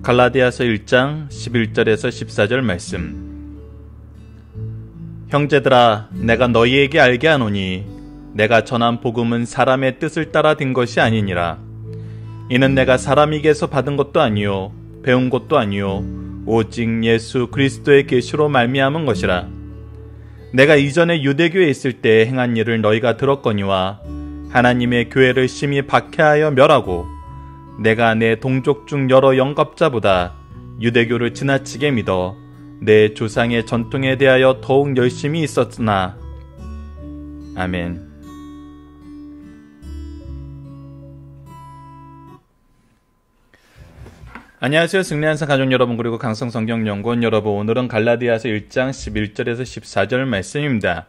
갈라디아서 1장 11절에서 14절 말씀. 형제들아, 내가 너희에게 알게 하노니 내가 전한 복음은 사람의 뜻을 따라 된 것이 아니니라. 이는 내가 사람에게서 받은 것도 아니요 배운 것도 아니요 오직 예수 그리스도의 계시로 말미암은 것이라. 내가 이전에 유대교에 있을 때 행한 일을 너희가 들었거니와 하나님의 교회를 심히 박해하여 멸하고 내가 내 동족 중 여러 영갑자보다 유대교를 지나치게 믿어 내 조상의 전통에 대하여 더욱 열심히 있었으나. 아멘. 안녕하세요. 승리한산 가족 여러분, 그리고 강성성경연구원 여러분. 오늘은 갈라디아서 1장 11절에서 14절 말씀입니다.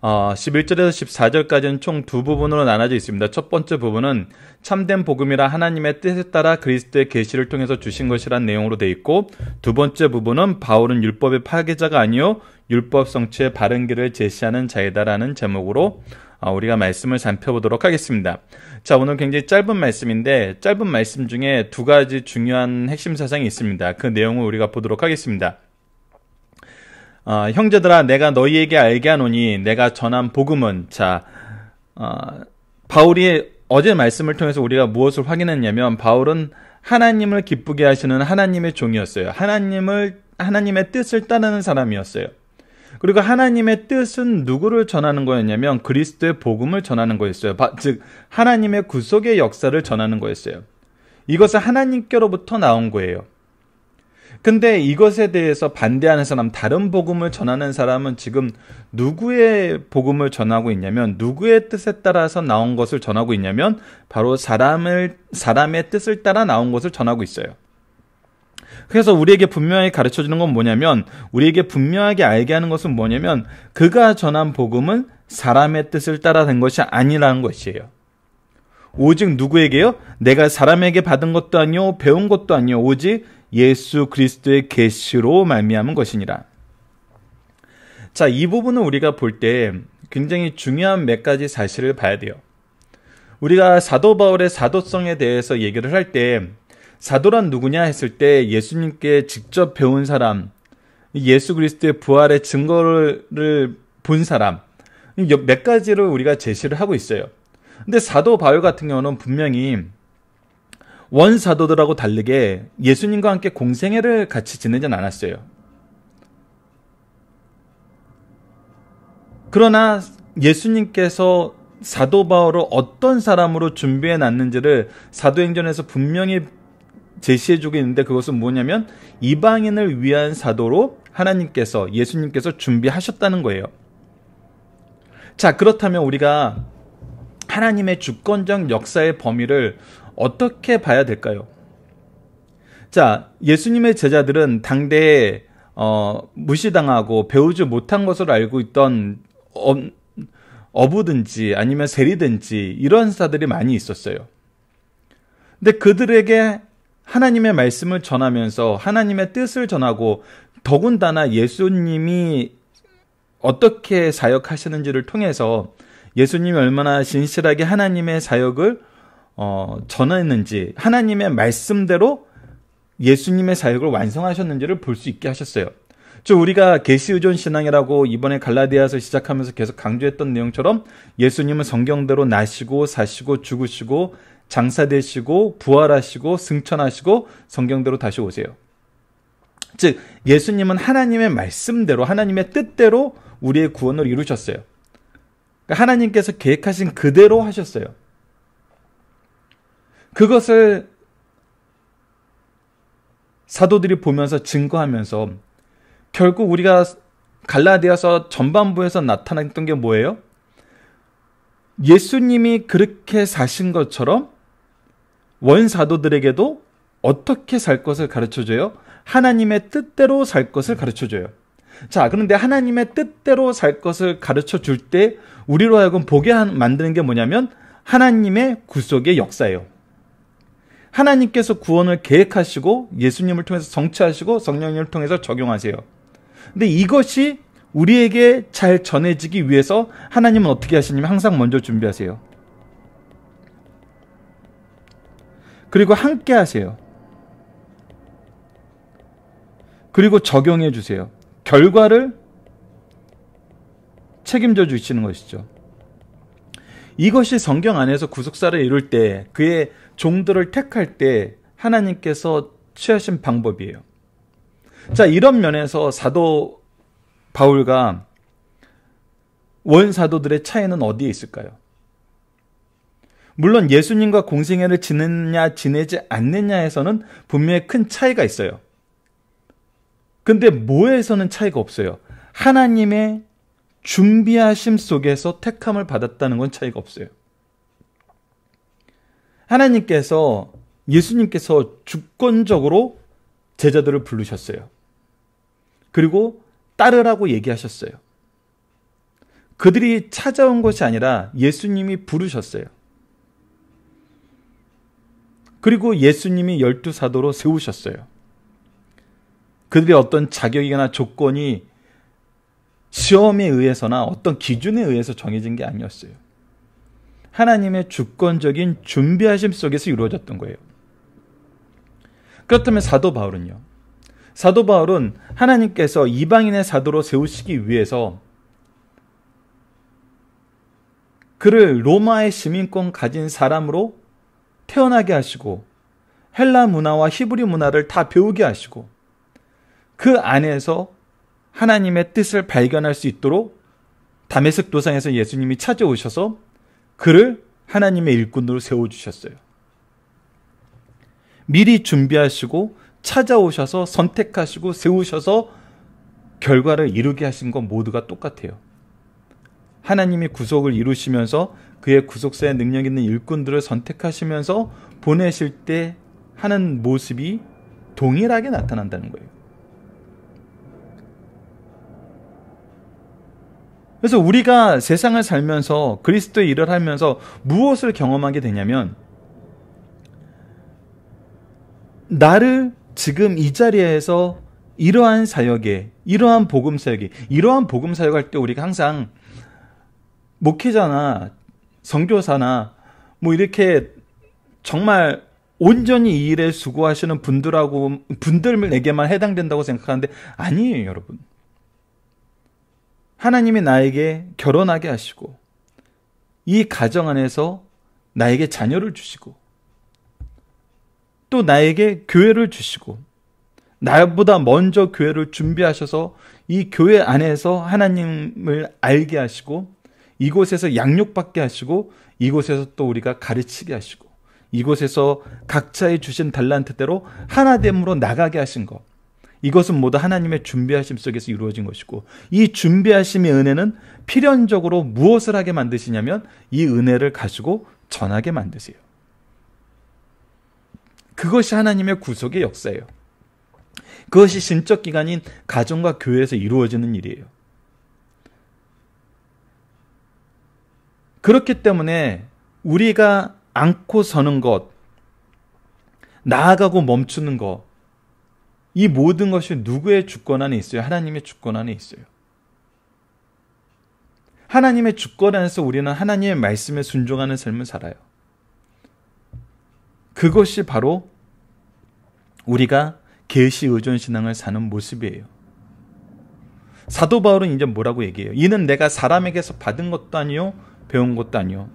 11절에서 14절까지는 총 두 부분으로 나눠져 있습니다. 첫 번째 부분은 참된 복음이라 하나님의 뜻에 따라 그리스도의 계시를 통해서 주신 것이란 내용으로 되어 있고, 두 번째 부분은 바울은 율법의 파괴자가 아니요 율법 성취의 바른 길을 제시하는 자이다라는 제목으로 우리가 말씀을 살펴보도록 하겠습니다. 자, 오늘 굉장히 짧은 말씀인데 짧은 말씀 중에 두 가지 중요한 핵심 사상이 있습니다. 그 내용을 우리가 보도록 하겠습니다. 형제들아, 내가 너희에게 알게 하노니 내가 전한 복음은. 바울이 어제 말씀을 통해서 우리가 무엇을 확인했냐면, 바울은 하나님을 기쁘게 하시는 하나님의 종이었어요. 하나님의 뜻을 따르는 사람이었어요. 그리고 하나님의 뜻은 누구를 전하는 거였냐면 그리스도의 복음을 전하는 거였어요. 즉 하나님의 구속의 역사를 전하는 거였어요. 이것은 하나님께로부터 나온 거예요. 근데 이것에 대해서 반대하는 사람, 다른 복음을 전하는 사람은 지금 누구의 복음을 전하고 있냐면, 누구의 뜻에 따라서 나온 것을 전하고 있냐면 바로 사람의 뜻을 따라 나온 것을 전하고 있어요. 그래서 우리에게 분명하게 가르쳐주는 건 뭐냐면, 우리에게 분명하게 알게 하는 것은 뭐냐면, 그가 전한 복음은 사람의 뜻을 따라 된 것이 아니라는 것이에요. 오직 누구에게요? 내가 사람에게 받은 것도 아니요 배운 것도 아니요 오직 예수 그리스도의 계시로 말미암은 것이니라. 자, 이 부분을 우리가 볼 때 굉장히 중요한 몇 가지 사실을 봐야 돼요. 우리가 사도 바울의 사도성에 대해서 얘기를 할 때, 사도란 누구냐 했을 때 예수님께 직접 배운 사람, 예수 그리스도의 부활의 증거를 본 사람, 몇 가지를 우리가 제시를 하고 있어요. 근데 사도 바울 같은 경우는 분명히 원사도들하고 다르게 예수님과 함께 공생애를 같이 지내진 않았어요. 그러나 예수님께서 사도 바울을 어떤 사람으로 준비해 놨는지를 사도행전에서 분명히 제시해주고 있는데, 그것은 뭐냐면 이방인을 위한 사도로 예수님께서 준비하셨다는 거예요. 자, 그렇다면 우리가 하나님의 주권적 역사의 범위를 어떻게 봐야 될까요? 자, 예수님의 제자들은 당대에 무시당하고 배우지 못한 것으로 알고 있던 어부든지 아니면 세리든지 이런 사들이 많이 있었어요. 근데 그들에게 하나님의 말씀을 전하면서 하나님의 뜻을 전하고, 더군다나 예수님이 어떻게 사역하시는지를 통해서 예수님이 얼마나 진실하게 하나님의 사역을 전했는지, 하나님의 말씀대로 예수님의 사역을 완성하셨는지를 볼 수 있게 하셨어요. 우리가 계시의존 신앙이라고 이번에 갈라디아서 시작하면서 계속 강조했던 내용처럼 예수님은 성경대로 나시고 사시고 죽으시고 장사되시고 부활하시고 승천하시고 성경대로 다시 오세요. 즉 예수님은 하나님의 말씀대로, 하나님의 뜻대로 우리의 구원을 이루셨어요. 그러니까 하나님께서 계획하신 그대로 하셨어요. 그것을 사도들이 보면서 증거하면서 결국 우리가 갈라디아서 전반부에서 나타났던 게 뭐예요? 예수님이 그렇게 사신 것처럼 원사도들에게도 어떻게 살 것을 가르쳐줘요? 하나님의 뜻대로 살 것을 가르쳐줘요. 자, 그런데 하나님의 뜻대로 살 것을 가르쳐줄 때 우리로 하여금 보게 만드는 게 뭐냐면 하나님의 구속의 역사예요. 하나님께서 구원을 계획하시고 예수님을 통해서 성취하시고 성령님을 통해서 적용하세요. 근데 이것이 우리에게 잘 전해지기 위해서 하나님은 어떻게 하시냐면 항상 먼저 준비하세요. 그리고 함께 하세요. 그리고 적용해 주세요. 결과를 책임져 주시는 것이죠. 이것이 성경 안에서 구속사를 이룰 때, 그의 종들을 택할 때 하나님께서 취하신 방법이에요. 자, 이런 면에서 사도 바울과 원사도들의 차이는 어디에 있을까요? 물론 예수님과 공생애를 지내냐 지내지 않느냐에서는 분명히 큰 차이가 있어요. 근데 뭐에서는 차이가 없어요. 하나님의 준비하심 속에서 택함을 받았다는 건 차이가 없어요. 하나님께서, 예수님께서 주권적으로 제자들을 부르셨어요. 그리고 따르라고 얘기하셨어요. 그들이 찾아온 것이 아니라 예수님이 부르셨어요. 그리고 예수님이 12사도로 세우셨어요. 그들의 어떤 자격이나 조건이 시험에 의해서나 어떤 기준에 의해서 정해진 게 아니었어요. 하나님의 주권적인 준비하심 속에서 이루어졌던 거예요. 그렇다면 사도 바울은요? 사도 바울은 하나님께서 이방인의 사도로 세우시기 위해서 그를 로마의 시민권 가진 사람으로 태어나게 하시고 헬라 문화와 히브리 문화를 다 배우게 하시고 그 안에서 하나님의 뜻을 발견할 수 있도록 다메섹 도상에서 예수님이 찾아오셔서 그를 하나님의 일꾼으로 세워주셨어요. 미리 준비하시고 찾아오셔서 선택하시고 세우셔서 결과를 이루게 하신 건 모두가 똑같아요. 하나님이 구속을 이루시면서 그의 구속사에 능력 있는 일꾼들을 선택하시면서 보내실 때 하는 모습이 동일하게 나타난다는 거예요. 그래서 우리가 세상을 살면서 그리스도의 일을 하면서 무엇을 경험하게 되냐면, 나를 지금 이 자리에서 이러한 사역에, 이러한 복음 사역에, 이러한 복음 사역할 때 우리가 항상 목회자나 선교사나 뭐 이렇게 정말 온전히 이 일에 수고하시는 분들에게만 해당된다고 생각하는데 아니에요, 여러분. 하나님이 나에게 결혼하게 하시고 이 가정 안에서 나에게 자녀를 주시고 또 나에게 교회를 주시고 나보다 먼저 교회를 준비하셔서 이 교회 안에서 하나님을 알게 하시고 이곳에서 양육받게 하시고 이곳에서 또 우리가 가르치게 하시고 이곳에서 각자의 주신 달란트대로 하나됨으로 나가게 하신 것, 이것은 모두 하나님의 준비하심 속에서 이루어진 것이고, 이 준비하심의 은혜는 필연적으로 무엇을 하게 만드시냐면 이 은혜를 가지고 전하게 만드세요. 그것이 하나님의 구속의 역사예요. 그것이 신적 기관인 가정과 교회에서 이루어지는 일이에요. 그렇기 때문에 우리가 안고 서는 것, 나아가고 멈추는 것, 이 모든 것이 누구의 주권 안에 있어요? 하나님의 주권 안에 있어요. 하나님의 주권 안에서 우리는 하나님의 말씀에 순종하는 삶을 살아요. 그것이 바로 우리가 계시 의존 신앙을 사는 모습이에요. 사도 바울은 이제 뭐라고 얘기해요? 이는 내가 사람에게서 받은 것도 아니요 배운 것도 아니요.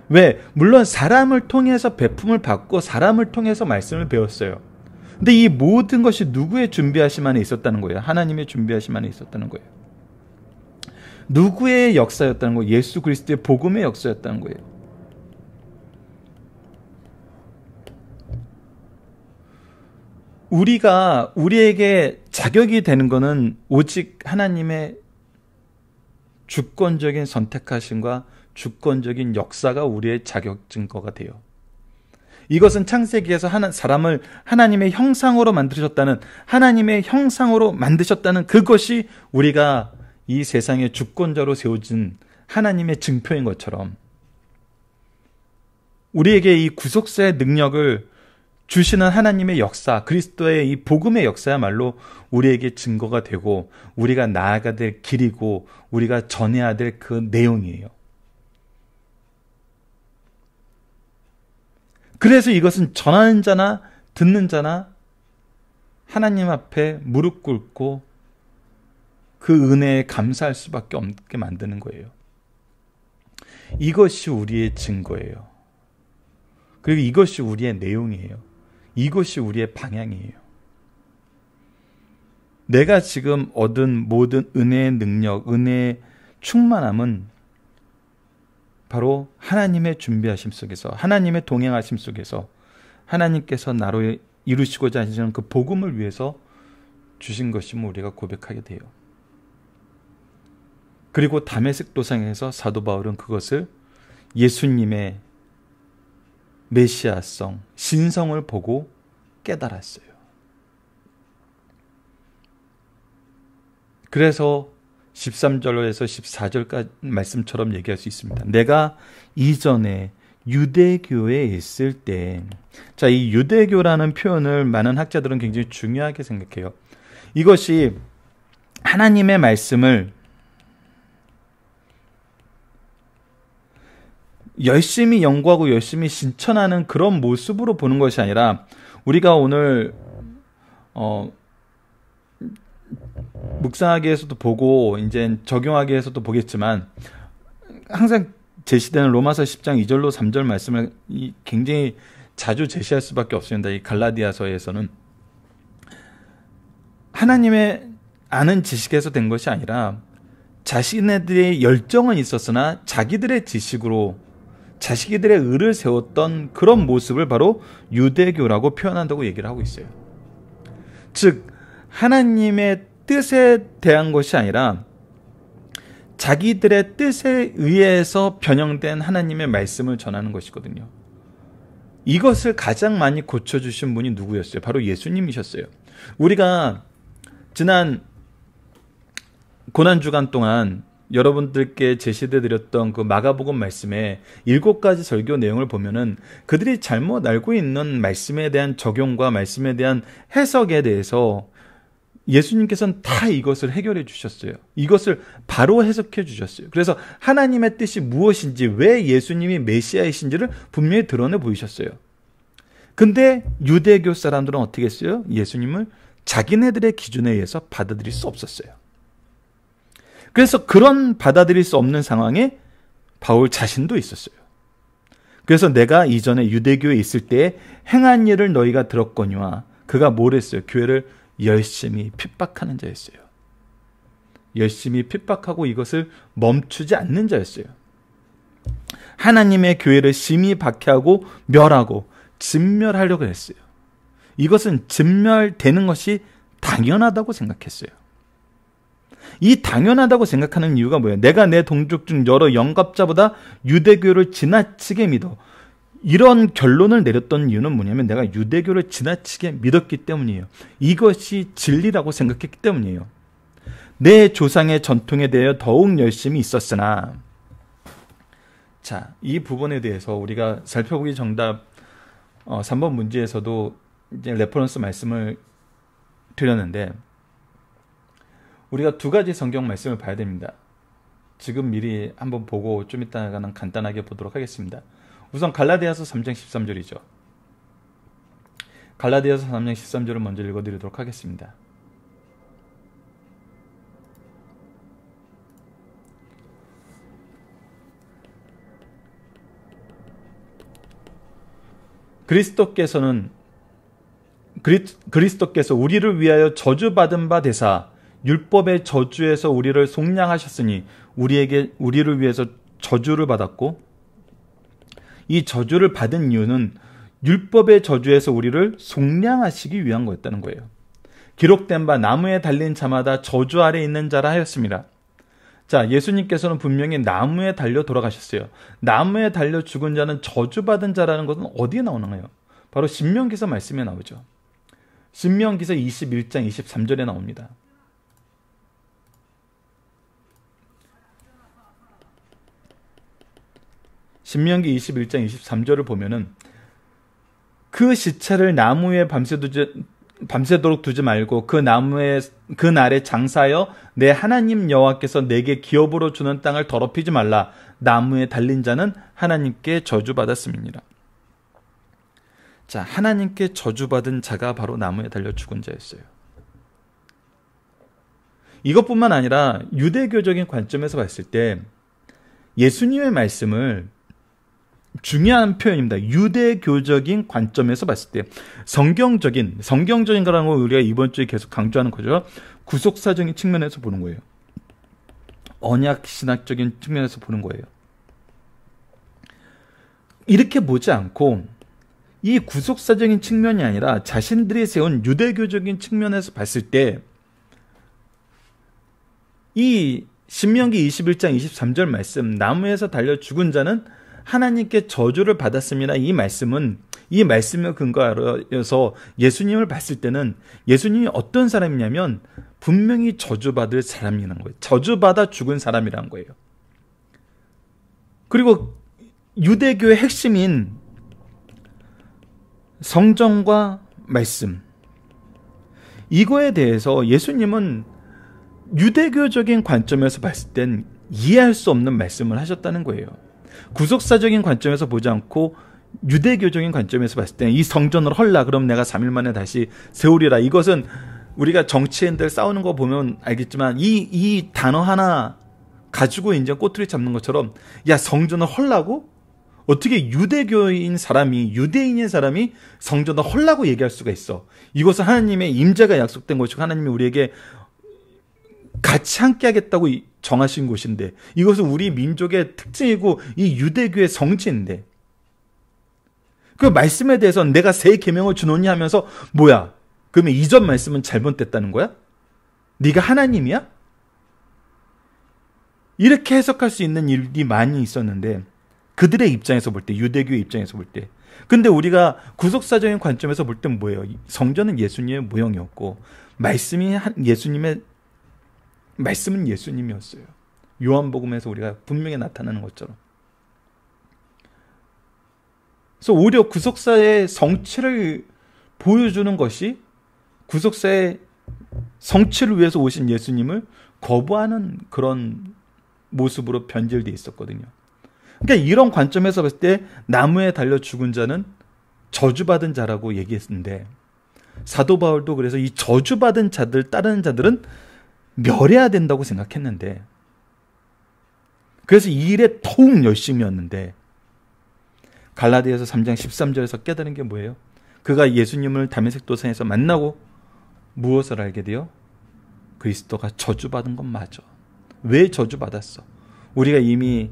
왜? 물론 사람을 통해서 베품을 받고 사람을 통해서 말씀을 배웠어요. 근데 이 모든 것이 누구의 준비하심 안에 있었다는 거예요? 하나님의 준비하심 안에 있었다는 거예요. 누구의 역사였다는 거예요? 예수 그리스도의 복음의 역사였다는 거예요. 우리에게 자격이 되는 것은 오직 하나님의 주권적인 선택하심과 주권적인 역사가 우리의 자격 증거가 돼요. 이것은 창세기에서 사람을 하나님의 형상으로 만드셨다는, 하나님의 형상으로 만드셨다는 그것이 우리가 이 세상의 주권자로 세워진 하나님의 증표인 것처럼, 우리에게 이 구속사의 능력을 주시는 하나님의 역사, 그리스도의 이 복음의 역사야말로 우리에게 증거가 되고 우리가 나아가야 될 길이고 우리가 전해야 될 그 내용이에요. 그래서 이것은 전하는 자나 듣는 자나 하나님 앞에 무릎 꿇고 그 은혜에 감사할 수밖에 없게 만드는 거예요. 이것이 우리의 증거예요. 그리고 이것이 우리의 내용이에요. 이것이 우리의 방향이에요. 내가 지금 얻은 모든 은혜의 능력, 은혜의 충만함은 바로 하나님의 준비하심 속에서, 하나님의 동행하심 속에서 하나님께서 나로 이루시고자 하시는 그 복음을 위해서 주신 것임을 우리가 고백하게 돼요. 그리고 다메섹 도상에서 사도 바울은 그것을 예수님의 메시아성, 신성을 보고 깨달았어요. 그래서 13절에서 14절까지 말씀처럼 얘기할 수 있습니다. 내가 이전에 유대교에 있을 때, 자, 이 유대교라는 표현을 많은 학자들은 굉장히 중요하게 생각해요. 이것이 하나님의 말씀을 열심히 연구하고 열심히 실천하는 그런 모습으로 보는 것이 아니라, 우리가 오늘 묵상하기 위해서도 보고 이제 적용하기 위해서도 보겠지만, 항상 제시되는 로마서 10장 2절로 3절 말씀을 굉장히 자주 제시할 수밖에 없습니다. 이 갈라디아서에서는 하나님의 아는 지식에서 된 것이 아니라 자신들의 열정은 있었으나 자기들의 지식으로 자기들의 의를 세웠던 그런 모습을 바로 유대교라고 표현한다고 얘기를 하고 있어요. 즉 하나님의 뜻에 대한 것이 아니라 자기들의 뜻에 의해서 변형된 하나님의 말씀을 전하는 것이거든요. 이것을 가장 많이 고쳐주신 분이 누구였어요? 바로 예수님이셨어요. 우리가 지난 고난주간 동안 여러분들께 제시되드렸던 그 마가복음 말씀에 7가지 설교 내용을 보면은 그들이 잘못 알고 있는 말씀에 대한 적용과 말씀에 대한 해석에 대해서 예수님께서는 다 이것을 해결해 주셨어요. 이것을 바로 해석해 주셨어요. 그래서 하나님의 뜻이 무엇인지, 왜 예수님이 메시아이신지를 분명히 드러내 보이셨어요. 근데 유대교 사람들은 어떻게 했어요? 예수님을 자기네들의 기준에 의해서 받아들일 수 없었어요. 그래서 그런 받아들일 수 없는 상황에 바울 자신도 있었어요. 그래서 내가 이전에 유대교에 있을 때 행한 일을 너희가 들었거니와, 그가 뭘 했어요? 교회를 열심히 핍박하는 자였어요. 열심히 핍박하고 이것을 멈추지 않는 자였어요. 하나님의 교회를 심히 박해하고 멸하고 진멸하려고 했어요. 이것은 진멸되는 것이 당연하다고 생각했어요. 이 당연하다고 생각하는 이유가 뭐예요? 내가 내 동족 중 여러 영갑자보다 유대교를 지나치게 믿어. 이런 결론을 내렸던 이유는 뭐냐면 내가 유대교를 지나치게 믿었기 때문이에요. 이것이 진리라고 생각했기 때문이에요. 내 조상의 전통에 대해 더욱 열심히 있었으나, 자, 이 부분에 대해서 우리가 살펴보기 정답 3번 문제에서도 이제 레퍼런스 말씀을 드렸는데, 우리가 2가지 성경 말씀을 봐야 됩니다. 지금 미리 한번 보고 좀 이따가는 간단하게 보도록 하겠습니다. 우선 갈라디아서 3장 13절이죠. 갈라디아서 3장 13절을 먼저 읽어드리도록 하겠습니다. 그리스도께서 우리를 위하여 저주받은 바 되사 율법의 저주에서 우리를 속량하셨으니, 우리를 위해서 저주를 받았고, 이 저주를 받은 이유는 율법의 저주에서 우리를 속량하시기 위한 거였다는 거예요. 기록된 바 나무에 달린 자마다 저주 아래 있는 자라 하였습니다. 자, 예수님께서는 분명히 나무에 달려 돌아가셨어요. 나무에 달려 죽은 자는 저주받은 자라는 것은 어디에 나오나요? 바로 신명기서 말씀에 나오죠. 신명기서 21장 23절에 나옵니다. 신명기 21장 23절을 보면은 그 시체를 나무에 밤새도록 두지 말고 그 날에 장사하여 내 하나님 여호와께서 내게 기업으로 주는 땅을 더럽히지 말라. 나무에 달린 자는 하나님께 저주받았음이니라. 자, 하나님께 저주받은 자가 바로 나무에 달려 죽은 자였어요. 이것뿐만 아니라 유대교적인 관점에서 봤을 때 예수님의 말씀을, 중요한 표현입니다. 유대교적인 관점에서 봤을 때 성경적인 거라는 걸 우리가 이번 주에 계속 강조하는 거죠. 구속사적인 측면에서 보는 거예요. 언약 신학적인 측면에서 보는 거예요. 이렇게 보지 않고 이 구속사적인 측면이 아니라 자신들이 세운 유대교적인 측면에서 봤을 때 이 신명기 21장 23절 말씀, 나무에서 달려 죽은 자는 하나님께 저주를 받았습니다. 이 말씀을 근거하여서 예수님을 봤을 때는 예수님이 어떤 사람이냐면 분명히 저주받을 사람이라는 거예요. 저주받아 죽은 사람이라는 거예요. 그리고 유대교의 핵심인 성경과 말씀, 이거에 대해서 예수님은 유대교적인 관점에서 봤을 땐 이해할 수 없는 말씀을 하셨다는 거예요. 구속사적인 관점에서 보지 않고 유대교적인 관점에서 봤을 때 이 성전을 헐라 그럼 내가 3일 만에 다시 세우리라. 이것은 우리가 정치인들 싸우는 거 보면 알겠지만 이 단어 하나 가지고 이제 꼬투리 잡는 것처럼, 야, 성전을 헐라고? 어떻게 유대인인 사람이 성전을 헐라고 얘기할 수가 있어? 이것은 하나님의 임재가 약속된 것이고 하나님이 우리에게 같이 함께 하겠다고 정하신 곳인데, 이것은 우리 민족의 특징이고 이 유대교의 성지인데, 그 말씀에 대해서 내가 새 계명을 주노니 하면서 뭐야? 그러면 이전 말씀은 잘못됐다는 거야? 네가 하나님이야? 이렇게 해석할 수 있는 일이 많이 있었는데, 그들의 입장에서 볼 때, 유대교의 입장에서 볼 때. 근데 우리가 구속사적인 관점에서 볼 땐 뭐예요? 성전은 예수님의 모형이었고 말씀은 예수님이었어요. 요한복음에서 우리가 분명히 나타나는 것처럼. 그래서 오히려 구속사의 성취를 보여주는 것이 구속사의 성취를 위해서 오신 예수님을 거부하는 그런 모습으로 변질되어 있었거든요. 그러니까 이런 관점에서 봤을 때 나무에 달려 죽은 자는 저주받은 자라고 얘기했는데, 사도 바울도 그래서 이 저주받은 자들, 따르는 자들은 멸해야 된다고 생각했는데, 그래서 이 일에 더욱 열심이었는데, 갈라디아서 3장 13절에서 깨달은 게 뭐예요? 그가 예수님을 다메섹 도상에서 만나고 무엇을 알게 돼요? 그리스도가 저주받은 건 맞아. 왜 저주받았어? 우리가 이미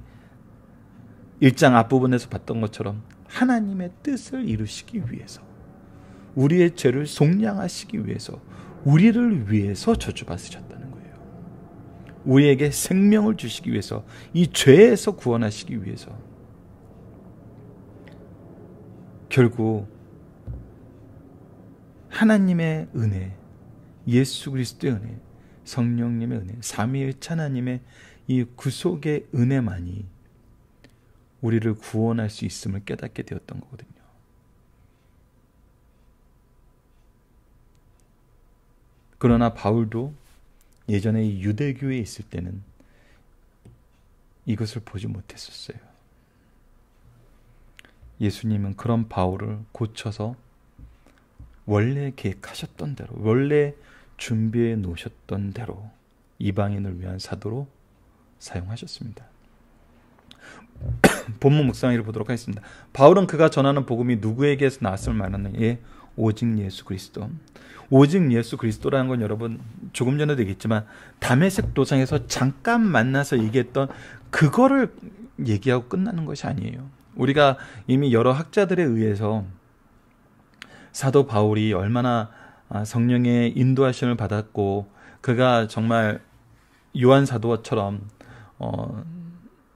1장 앞부분에서 봤던 것처럼 하나님의 뜻을 이루시기 위해서, 우리의 죄를 속량하시기 위해서, 우리를 위해서 저주받으셨다는 거예요. 우리에게 생명을 주시기 위해서, 이 죄에서 구원하시기 위해서. 결국 하나님의 은혜, 예수 그리스도의 은혜, 성령님의 은혜, 삼위일체 하나님의 이 구속의 은혜만이 우리를 구원할 수 있음을 깨닫게 되었던 거거든요. 그러나 바울도 예전에 이 유대교에 있을 때는 이것을 보지 못했었어요. 예수님은 그런 바울을 고쳐서 원래 계획하셨던 대로, 원래 준비해 놓으셨던 대로 이방인을 위한 사도로 사용하셨습니다. 본문 묵상을 보도록 하겠습니다. 바울은 그가 전하는 복음이 누구에게서 나왔음을 말하느냐? 예, 오직 예수 그리스도. 오직 예수 그리스도라는 건 여러분 조금 전에도 얘기했지만 다메섹 도상에서 잠깐 만나서 얘기했던 그거를 얘기하고 끝나는 것이 아니에요. 우리가 이미 여러 학자들에 의해서 사도 바울이 얼마나 성령의 인도하심을 받았고, 그가 정말 요한 사도처럼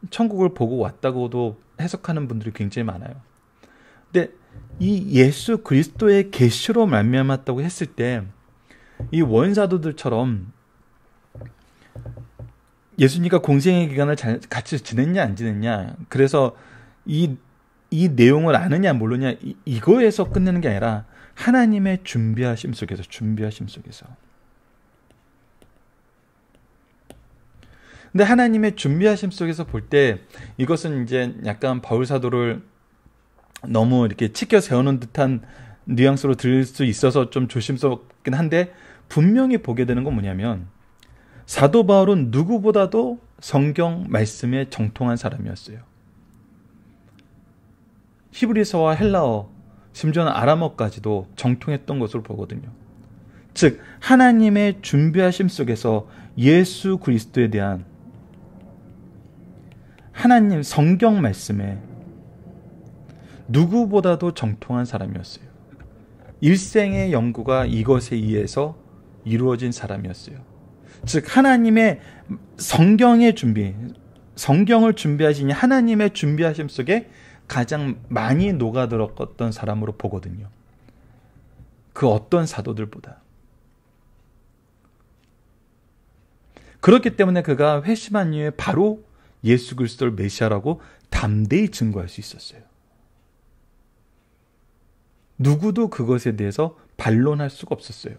천국을 보고 왔다고도 해석하는 분들이 굉장히 많아요. 근데 이 예수 그리스도의 계시로 말미암았다고 했을 때 이 원사도들처럼 예수님과 공생의 기간을 같이 지냈냐 안 지냈냐, 그래서 이 내용을 아느냐 모르냐, 이거에서 끝내는 게 아니라 하나님의 준비하심 속에서. 근데 하나님의 준비하심 속에서 볼 때 이것은 이제 약간 바울 사도를 너무 이렇게 치켜 세우는 듯한 뉘앙스로 들릴 수 있어서 좀 조심스럽긴 한데, 분명히 보게 되는 건 뭐냐면 사도 바울은 누구보다도 성경 말씀에 정통한 사람이었어요. 히브리서와 헬라어, 심지어는 아람어까지도 정통했던 것으로 보거든요. 즉 하나님의 준비하심 속에서 예수 그리스도에 대한 하나님 성경 말씀에 누구보다도 정통한 사람이었어요. 일생의 연구가 이것에 의해서 이루어진 사람이었어요. 즉 하나님의 성경의 준비, 성경을 준비하시니 하나님의 준비하심 속에 가장 많이 녹아들었던 사람으로 보거든요. 그 어떤 사도들보다. 그렇기 때문에 그가 회심한 이후에 바로 예수 그리스도를 메시아라고 담대히 증거할 수 있었어요. 누구도 그것에 대해서 반론할 수가 없었어요.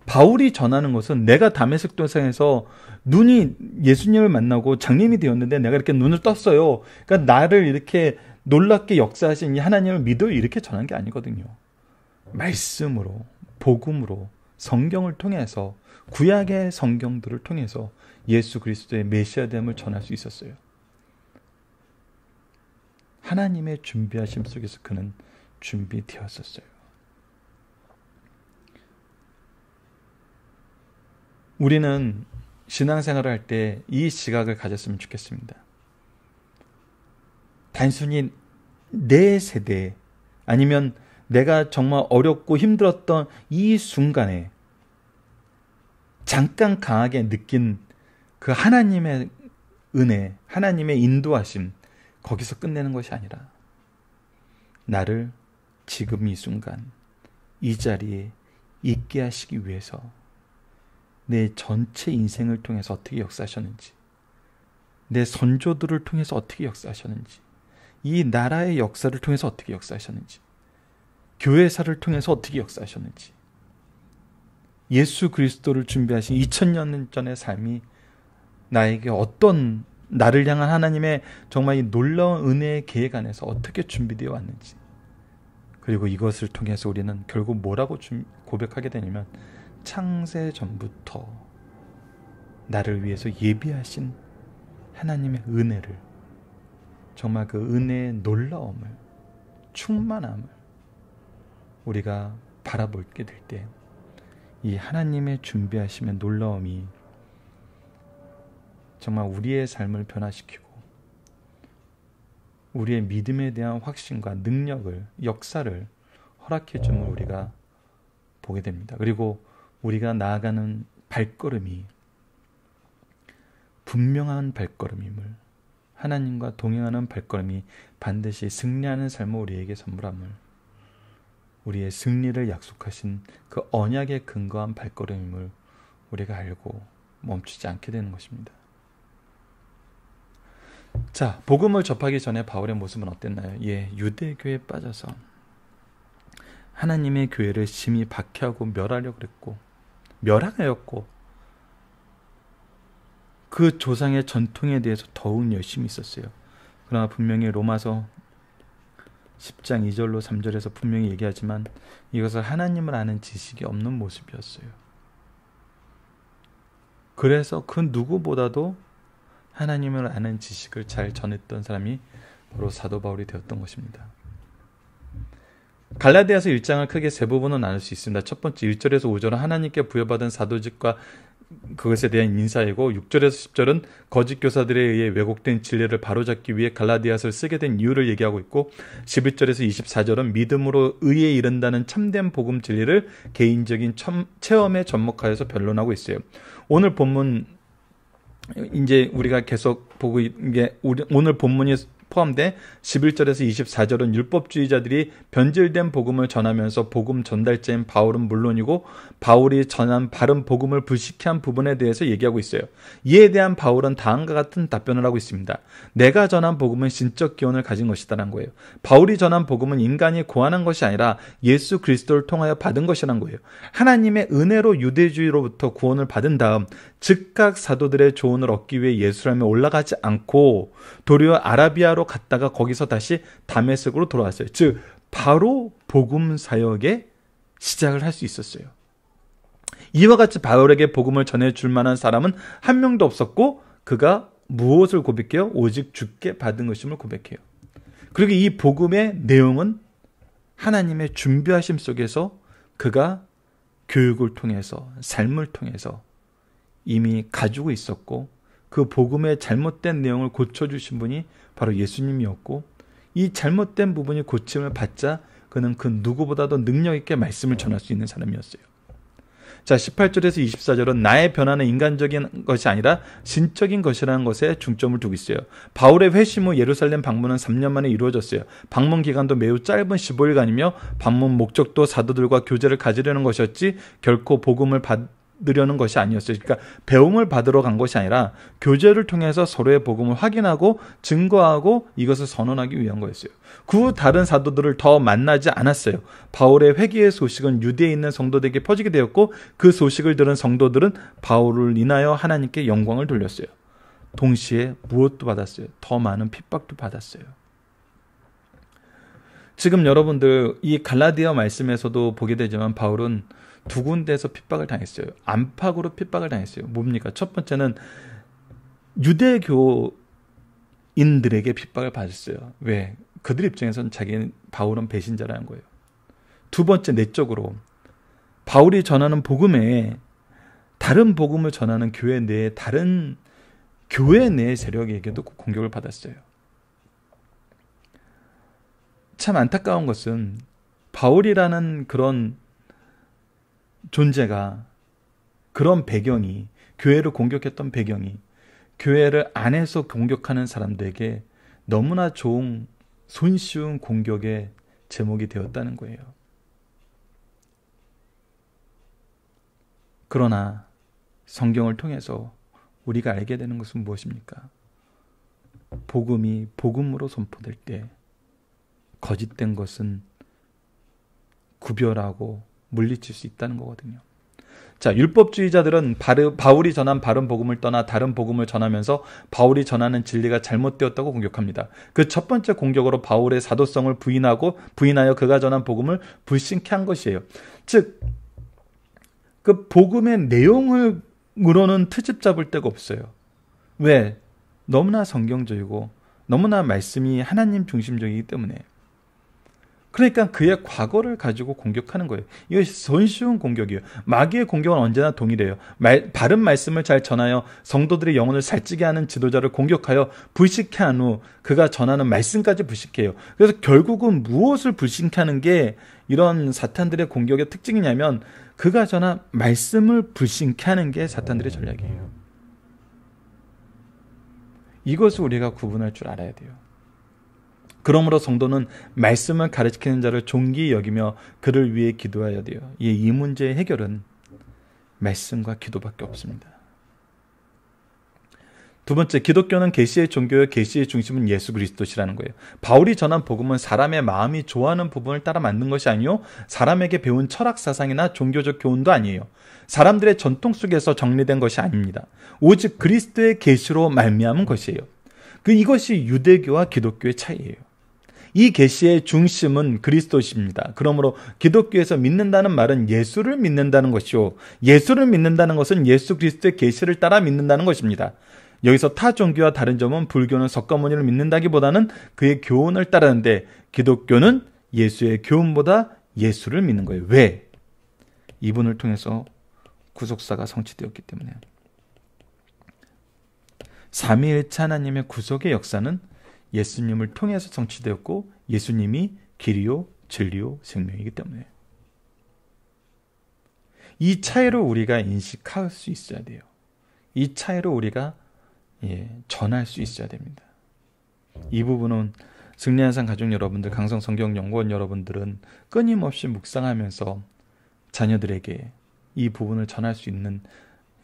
바울이 전하는 것은 내가 다메섹 도상에서 눈이 예수님을 만나고 장님이 되었는데 내가 이렇게 눈을 떴어요. 그러니까 나를 이렇게 놀랍게 역사하신 이 하나님을 믿어요. 이렇게 전한 게 아니거든요. 말씀으로, 복음으로, 성경을 통해서, 구약의 성경들을 통해서 예수 그리스도의 메시아됨을 전할 수 있었어요. 하나님의 준비하심 속에서 그는 준비되었었어요. 우리는 신앙생활을 할 때 이 시각을 가졌으면 좋겠습니다. 단순히 내 세대 아니면 내가 정말 어렵고 힘들었던 이 순간에 잠깐 강하게 느낀 그 하나님의 은혜, 하나님의 인도하심, 거기서 끝내는 것이 아니라 나를 지금 이 순간 이 자리에 있게 하시기 위해서 내 전체 인생을 통해서 어떻게 역사하셨는지, 내 선조들을 통해서 어떻게 역사하셨는지, 이 나라의 역사를 통해서 어떻게 역사하셨는지, 교회사를 통해서 어떻게 역사하셨는지, 예수 그리스도를 준비하신 2000년 전의 삶이 나에게 어떤, 나를 향한 하나님의 정말 이 놀라운 은혜의 계획 안에서 어떻게 준비되어 왔는지, 그리고 이것을 통해서 우리는 결국 뭐라고 고백하게 되냐면 창세 전부터 나를 위해서 예비하신 하나님의 은혜를, 정말 그 은혜의 놀라움을, 충만함을 우리가 바라보게 될 때 이 하나님의 준비하심의 놀라움이 정말 우리의 삶을 변화시키고 우리의 믿음에 대한 확신과 능력을, 역사를 허락해 줌을 우리가 보게 됩니다. 그리고 우리가 나아가는 발걸음이 분명한 발걸음임을, 하나님과 동행하는 발걸음이 반드시 승리하는 삶을 우리에게 선물함을, 우리의 승리를 약속하신 그 언약에 근거한 발걸음임을 우리가 알고 멈추지 않게 되는 것입니다. 자, 복음을 접하기 전에 바울의 모습은 어땠나요? 유대교에 빠져서 하나님의 교회를 심히 박해하고 멸하려고 그랬고, 멸하였고, 그 조상의 전통에 대해서 더욱 열심히 있었어요. 그러나 분명히 로마서 10장 2절로 3절에서 분명히 얘기하지만 이것을 하나님을 아는 지식이 없는 모습이었어요. 그래서 그 누구보다도 하나님을 아는 지식을 잘 전했던 사람이 바로 사도 바울이 되었던 것입니다. 갈라디아서 1장을 크게 세 부분으로 나눌 수 있습니다. 첫 번째 1절에서 5절은 하나님께 부여받은 사도직과 그것에 대한 인사이고, 6절에서 10절은 거짓 교사들에 의해 왜곡된 진리를 바로잡기 위해 갈라디아서를 쓰게 된 이유를 얘기하고 있고, 11절에서 24절은 믿음으로 의에 이른다는 참된 복음 진리를 개인적인 체험에 접목하여서 변론하고 있어요. 오늘 본문, 이제 우리가 계속 보고 이게 오늘 본문이 포함된 11절에서 24절은 율법주의자들이 변질된 복음을 전하면서 복음 전달자인 바울은 물론이고 바울이 전한 바른 복음을 불식한 부분에 대해서 얘기하고 있어요. 이에 대한 바울은 다음과 같은 답변을 하고 있습니다. 내가 전한 복음은 신적 기원을 가진 것이다라는 거예요. 바울이 전한 복음은 인간이 고안한 것이 아니라 예수 그리스도를 통하여 받은 것이라는 거예요. 하나님의 은혜로 유대주의로부터 구원을 받은 다음 즉각 사도들의 조언을 얻기 위해 예루살렘에 올라가지 않고 도리어 아라비아로 시리아로 갔다가 거기서 다시 다메섹으로 돌아왔어요. 즉 바로 복음 사역의 시작을 할 수 있었어요. 이와 같이 바울에게 복음을 전해줄 만한 사람은 한 명도 없었고 그가 무엇을 고백해요? 오직 주께 받은 것임을 고백해요. 그리고 이 복음의 내용은 하나님의 준비하심 속에서 그가 교육을 통해서 삶을 통해서 이미 가지고 있었고 그 복음의 잘못된 내용을 고쳐주신 분이 바로 예수님이었고 이 잘못된 부분이 고침을 받자 그는 그 누구보다도 능력 있게 말씀을 전할 수 있는 사람이었어요. 자, 18절에서 24절은 나의 변화는 인간적인 것이 아니라 신적인 것이라는 것에 중점을 두고 있어요. 바울의 회심 후 예루살렘 방문은 3년 만에 이루어졌어요. 방문 기간도 매우 짧은 15일간이며 방문 목적도 사도들과 교제를 가지려는 것이었지 결코 복음을 받으려는 것이 아니었어요. 그러니까 배움을 받으러 간 것이 아니라 교제를 통해서 서로의 복음을 확인하고 증거하고 이것을 선언하기 위한 거였어요. 그 후 다른 사도들을 더 만나지 않았어요. 바울의 회개의 소식은 유대에 있는 성도들에게 퍼지게 되었고 그 소식을 들은 성도들은 바울을 인하여 하나님께 영광을 돌렸어요. 동시에 무엇도 받았어요. 더 많은 핍박도 받았어요. 지금 여러분들 이 갈라디아 말씀에서도 보게 되지만 바울은 두 군데에서 핍박을 당했어요. 안팎으로 핍박을 당했어요. 뭡니까? 첫 번째는 유대교인들에게 핍박을 받았어요. 왜? 그들 입장에서는 바울은 배신자라는 거예요. 두 번째, 내적으로 바울이 전하는 복음에 다른 복음을 전하는 교회 내에 다른 교회 내 세력에게도 공격을 받았어요. 참 안타까운 것은 바울이라는 그런 존재가, 그런 배경이, 교회를 공격했던 배경이 교회를 안에서 공격하는 사람들에게 너무나 좋은 손쉬운 공격의 제목이 되었다는 거예요. 그러나 성경을 통해서 우리가 알게 되는 것은 무엇입니까? 복음이 복음으로 선포될 때 거짓된 것은 구별하고 물리칠 수 있다는 거거든요. 자, 율법주의자들은 바울이 전한 바른 복음을 떠나 다른 복음을 전하면서 바울이 전하는 진리가 잘못되었다고 공격합니다. 그 첫 번째 공격으로 바울의 사도성을 부인하여 그가 전한 복음을 불신케 한 것이에요. 즉, 그 복음의 내용으로는 트집 잡을 데가 없어요. 왜? 너무나 성경적이고 너무나 말씀이 하나님 중심적이기 때문에. 그러니까 그의 과거를 가지고 공격하는 거예요. 이것이 손쉬운 공격이에요. 마귀의 공격은 언제나 동일해요. 바른 말씀을 잘 전하여 성도들의 영혼을 살찌게 하는 지도자를 공격하여 불식케 한 후 그가 전하는 말씀까지 불식해요. 그래서 결국은 무엇을 불식케 하는 게 이런 사탄들의 공격의 특징이냐면 그가 전한 말씀을 불식케 하는 게 사탄들의 전략이에요. 이것을 우리가 구분할 줄 알아야 돼요. 그러므로 성도는 말씀을 가르치는 자를 존귀히 여기며 그를 위해 기도해야 돼요. 이 문제의 해결은 말씀과 기도밖에 없습니다. 두 번째, 기독교는 계시의 종교요 계시의 중심은 예수 그리스도시라는 거예요. 바울이 전한 복음은 사람의 마음이 좋아하는 부분을 따라 만든 것이 아니요 사람에게 배운 철학 사상이나 종교적 교훈도 아니에요. 사람들의 전통 속에서 정리된 것이 아닙니다. 오직 그리스도의 계시로 말미암은 것이에요. 이것이 유대교와 기독교의 차이예요. 이 계시의 중심은 그리스도십니다. 그러므로 기독교에서 믿는다는 말은 예수를 믿는다는 것이요, 예수를 믿는다는 것은 예수 그리스도의 계시를 따라 믿는다는 것입니다. 여기서 타 종교와 다른 점은 불교는 석가모니를 믿는다기보다는 그의 교훈을 따르는데 기독교는 예수의 교훈보다 예수를 믿는 거예요. 왜? 이분을 통해서 구속사가 성취되었기 때문에. 삼위일체 하나님의 구속의 역사는 예수님을 통해서 성취되었고 예수님이 길이요 진리요 생명이기 때문에 이 차이를 우리가 인식할 수 있어야 돼요. 이 차이를 우리가 전할 수 있어야 됩니다. 이 부분은 승리한산 가족 여러분들, 강성성경연구원 여러분들은 끊임없이 묵상하면서 자녀들에게 이 부분을 전할 수 있는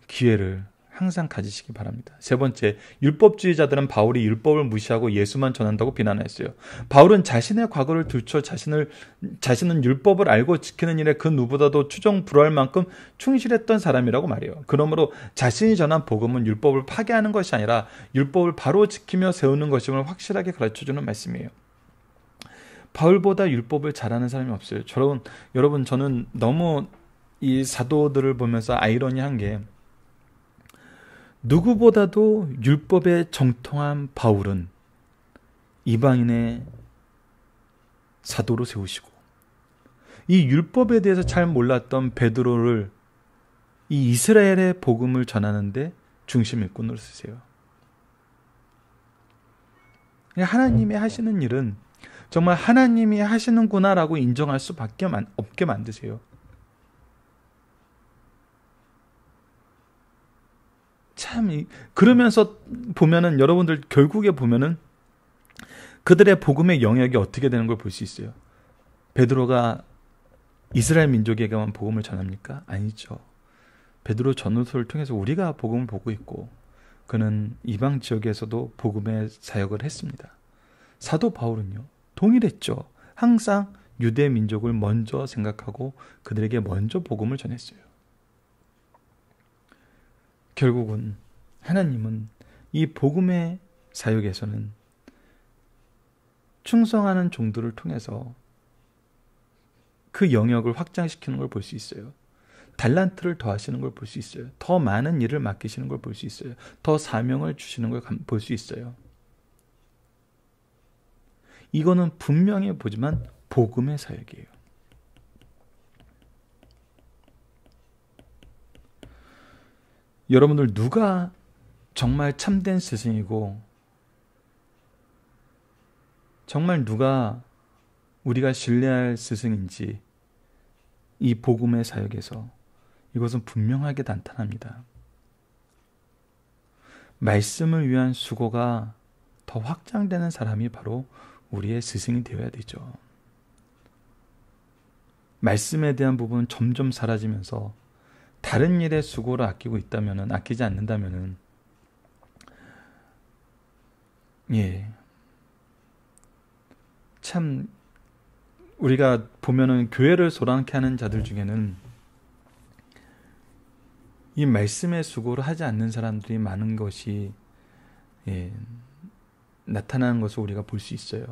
기회를 항상 가지시기 바랍니다. 세 번째, 율법주의자들은 바울이 율법을 무시하고 예수만 전한다고 비난했어요. 바울은 자신의 과거를 들춰 자신은 율법을 알고 지키는 일에 그 누구보다도 추정불허할 만큼 충실했던 사람이라고 말해요. 그러므로 자신이 전한 복음은 율법을 파괴하는 것이 아니라 율법을 바로 지키며 세우는 것임을 확실하게 가르쳐주는 말씀이에요. 바울보다 율법을 잘하는 사람이 없어요. 여러분, 저는 너무 이 사도들을 보면서 아이러니한 게, 누구보다도 율법에 정통한 바울은 이방인의 사도로 세우시고, 이 율법에 대해서 잘 몰랐던 베드로를 이 이스라엘의 복음을 전하는데 중심 일꾼으로 쓰세요. 하나님이 하시는 일은 정말 하나님이 하시는구나라고 인정할 수밖에 없게 만드세요. 참, 그러면서 보면은, 여러분들 결국에 보면은 그들의 복음의 영역이 어떻게 되는 걸 볼 수 있어요. 베드로가 이스라엘 민족에게만 복음을 전합니까? 아니죠. 베드로 전후서를 통해서 우리가 복음을 보고 있고, 그는 이방 지역에서도 복음의 사역을 했습니다. 사도 바울은요, 동일했죠. 항상 유대 민족을 먼저 생각하고 그들에게 먼저 복음을 전했어요. 결국은 하나님은 이 복음의 사역에서는 충성하는 종들을 통해서 그 영역을 확장시키는 걸 볼 수 있어요. 달란트를 더하시는 걸 볼 수 있어요. 더 많은 일을 맡기시는 걸 볼 수 있어요. 더 사명을 주시는 걸 볼 수 있어요. 이거는 분명히 보지만 복음의 사역이에요. 여러분들, 누가 정말 참된 스승이고 정말 누가 우리가 신뢰할 스승인지 이 복음의 사역에서 이것은 분명하게 나타납니다. 말씀을 위한 수고가 더 확장되는 사람이 바로 우리의 스승이 되어야 되죠. 말씀에 대한 부분은 점점 사라지면서 다른 일에 수고를 아끼지 않는다면은, 참, 우리가 보면은 교회를 소란케 하는 자들 중에는 이 말씀의 수고를 하지 않는 사람들이 많은 것이 나타나는 것을 우리가 볼 수 있어요.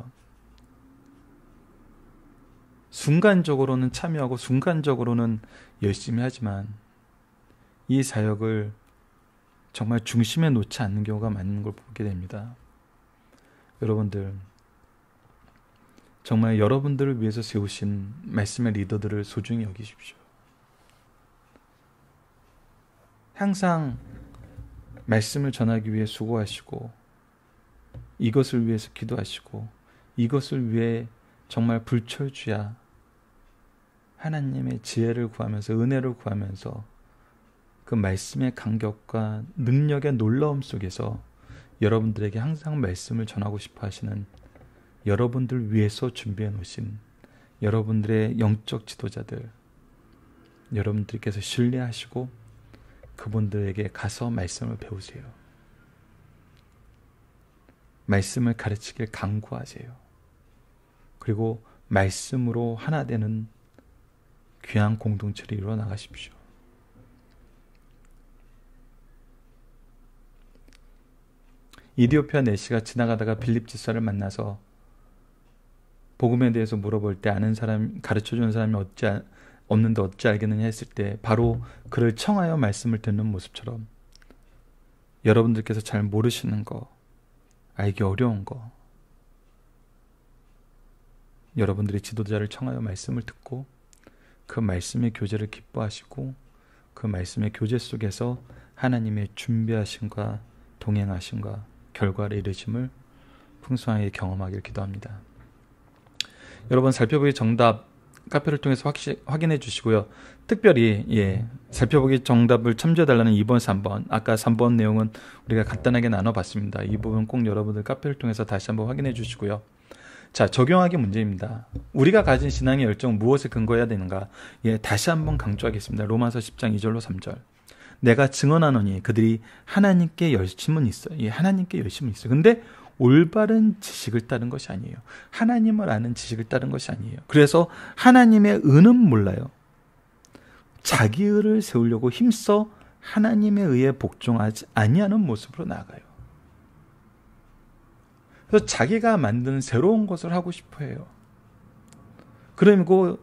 순간적으로는 참여하고 순간적으로는 열심히 하지만 이 사역을 정말 중심에 놓지 않는 경우가 많은 걸 보게 됩니다. 여러분들, 정말 여러분들을 위해서 세우신 말씀의 리더들을 소중히 여기십시오. 항상 말씀을 전하기 위해 수고하시고, 이것을 위해서 기도하시고, 이것을 위해 정말 불철주야 하나님의 지혜를 구하면서, 은혜를 구하면서 그 말씀의 간격과 능력의 놀라움 속에서 여러분들에게 항상 말씀을 전하고 싶어 하시는, 여러분들 위해서 준비해 놓으신 여러분들의 영적 지도자들, 여러분들께서 신뢰하시고 그분들에게 가서 말씀을 배우세요. 말씀을 가르치길 간구하세요. 그리고 말씀으로 하나 되는 귀한 공동체를 이루어 나가십시오. 이디오피아 내시가 지나가다가 빌립 지사를 만나서 복음에 대해서 물어볼 때 아는 사람, 가르쳐주는 사람이 없는데 어찌 알겠느냐 했을 때 바로 그를 청하여 말씀을 듣는 모습처럼 여러분들께서 잘 모르시는 거, 알기 어려운 거, 여러분들이 지도자를 청하여 말씀을 듣고 그 말씀의 교제를 기뻐하시고 그 말씀의 교제 속에서 하나님의 준비하심과 동행하심과 결과를 이루심을 풍성하게 경험하길 기도합니다. 여러분, 살펴보기 정답 카페를 통해서 확인해 주시고요. 특별히 살펴보기 정답을 참조해달라는 2번, 3번, 아까 3번 내용은 우리가 간단하게 나눠봤습니다. 이 부분 꼭 여러분들 카페를 통해서 다시 한번 확인해 주시고요. 자, 적용하기 문제입니다. 우리가 가진 신앙의 열정 무엇에 근거해야 되는가? 다시 한번 강조하겠습니다. 로마서 10장 2절로 3절. 내가 증언하노니 그들이 하나님께 열심은 있어요. 예, 하나님께 열심은 있어요. 근데 올바른 지식을 따른 것이 아니에요. 하나님을 아는 지식을 따른 것이 아니에요. 그래서 하나님의 의는 몰라요. 자기 의를 세우려고 힘써 하나님의 의에 복종하지 아니하는 모습으로 나아가요. 그래서 자기가 만든 새로운 것을 하고 싶어 해요. 그리고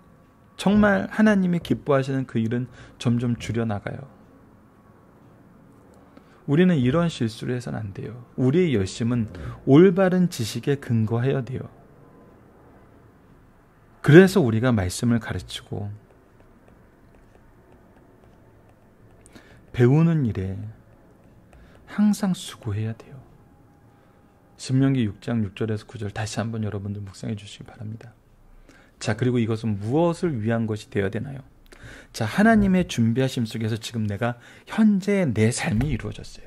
정말 하나님이 기뻐하시는 그 일은 점점 줄여나가요. 우리는 이런 실수를 해서는 안 돼요. 우리의 열심은 올바른 지식에 근거해야 돼요. 그래서 우리가 말씀을 가르치고 배우는 일에 항상 수고해야 돼요. 신명기 6장 6절에서 9절 다시 한번 여러분들 묵상해 주시기 바랍니다. 자, 그리고 이것은 무엇을 위한 것이 되어야 되나요? 자, 하나님의 준비하심 속에서 지금 내가 현재 내 삶이 이루어졌어요.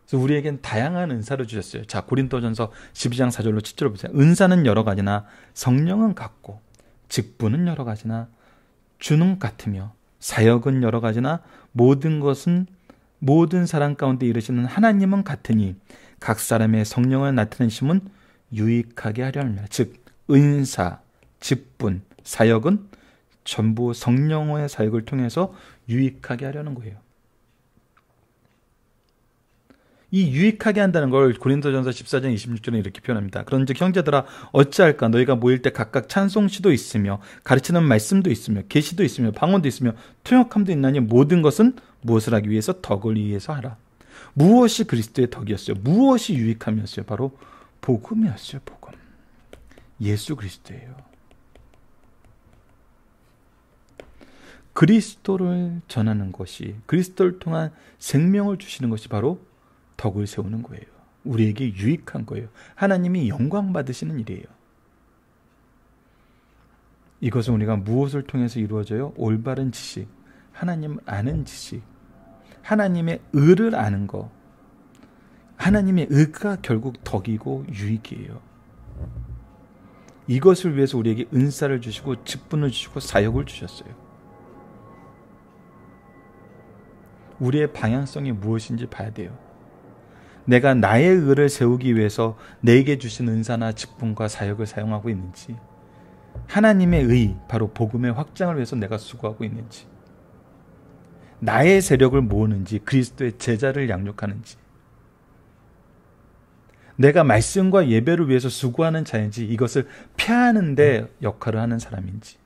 그래서 우리에겐 다양한 은사를 주셨어요. 자, 고린도전서 12장 4절로 7절을 보세요. 은사는 여러 가지나 성령은 같고 직분은 여러 가지나 주는 같으며 사역은 여러 가지나 모든 것은 모든 사람 가운데 이르시는 하나님은 같으니 각 사람의 성령을 나타내심은 유익하게 하려 합니다. 즉 은사, 직분, 사역은 전부 성령의 사역을 통해서 유익하게 하려는 거예요. 이 유익하게 한다는 걸 고린도전서 14장 26절에 이렇게 표현합니다. 그런즉 형제들아 어찌할까 너희가 모일 때 각각 찬송시도 있으며 가르치는 말씀도 있으며 계시도 있으며 방언도 있으며 통역함도 있나니 모든 것은 무엇을 하기 위해서 덕을 위해서 하라. 무엇이 그리스도의 덕이었어요? 무엇이 유익함이었어요? 바로 복음이었어요. 복음. 예수 그리스도예요. 그리스도를 전하는 것이, 그리스도를 통한 생명을 주시는 것이 바로 덕을 세우는 거예요. 우리에게 유익한 거예요. 하나님이 영광 받으시는 일이에요. 이것은 우리가 무엇을 통해서 이루어져요? 올바른 지식, 하나님 아는 지식, 하나님의 의를 아는 거. 하나님의 의가 결국 덕이고 유익이에요. 이것을 위해서 우리에게 은사를 주시고 직분을 주시고 사역을 주셨어요. 우리의 방향성이 무엇인지 봐야 돼요. 내가 나의 의를 세우기 위해서 내게 주신 은사나 직분과 사역을 사용하고 있는지, 하나님의 의, 바로 복음의 확장을 위해서 내가 수고하고 있는지, 나의 세력을 모으는지, 그리스도의 제자를 양육하는지, 내가 말씀과 예배를 위해서 수고하는 자인지, 이것을 폐하는 데 역할을 하는 사람인지.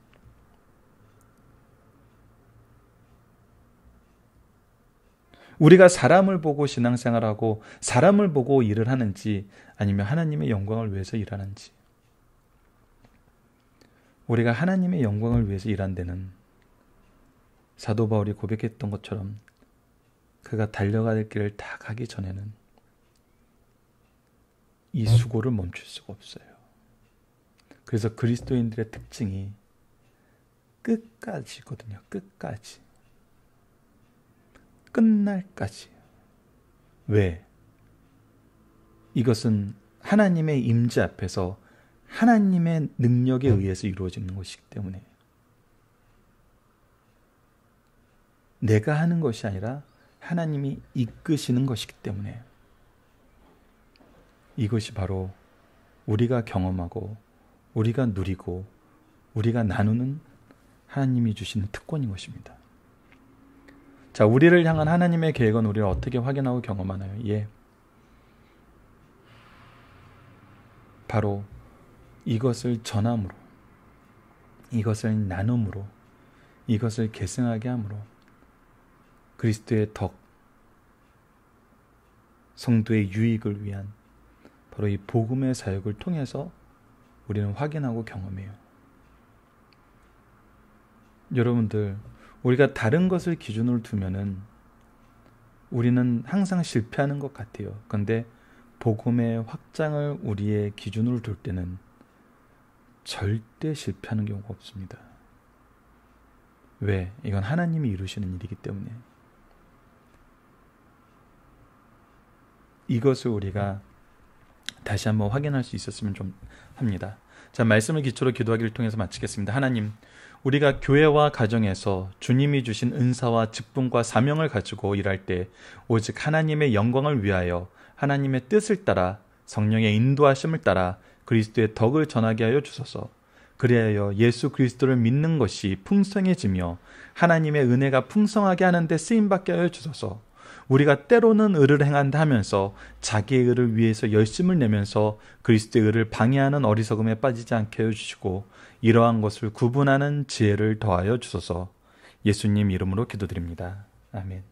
우리가 사람을 보고 신앙생활하고 사람을 보고 일을 하는지, 아니면 하나님의 영광을 위해서 일하는지. 우리가 하나님의 영광을 위해서 일한 데는 사도 바울이 고백했던 것처럼 그가 달려갈 길을 다 가기 전에는 이 수고를 멈출 수가 없어요. 그래서 그리스도인들의 특징이 끝까지거든요. 끝까지. 끝날까지. 왜? 이것은 하나님의 임재 앞에서 하나님의 능력에 의해서 이루어지는 것이기 때문에, 내가 하는 것이 아니라 하나님이 이끄시는 것이기 때문에, 이것이 바로 우리가 경험하고 우리가 누리고 우리가 나누는 하나님이 주시는 특권인 것입니다. 자, 우리를 향한 하나님의 계획은 우리를 어떻게 확인하고 경험하나요? 예. 바로 이것을 전함으로, 이것을 나눔으로, 이것을 계승하게 함으로 그리스도의 덕, 성도의 유익을 위한 바로 이 복음의 사역을 통해서 우리는 확인하고 경험해요. 여러분들, 우리가 다른 것을 기준으로 두면은 우리는 항상 실패하는 것 같아요. 그런데 복음의 확장을 우리의 기준으로 둘 때는 절대 실패하는 경우가 없습니다. 왜? 이건 하나님이 이루시는 일이기 때문에. 이것을 우리가 다시 한번 확인할 수 있었으면 좀 합니다. 자, 말씀을 기초로 기도하기를 통해서 마치겠습니다. 하나님, 우리가 교회와 가정에서 주님이 주신 은사와 직분과 사명을 가지고 일할 때 오직 하나님의 영광을 위하여 하나님의 뜻을 따라 성령의 인도하심을 따라 그리스도의 덕을 전하게 하여 주소서. 그리하여 예수 그리스도를 믿는 것이 풍성해지며 하나님의 은혜가 풍성하게 하는 데 쓰임받게 하여 주소서. 우리가 때로는 의를 행한다 하면서 자기의 의를 위해서 열심을 내면서 그리스도의 의를 방해하는 어리석음에 빠지지 않게 하여 주시고 이러한 것을 구분하는 지혜를 더하여 주소서. 예수님 이름으로 기도드립니다. 아멘.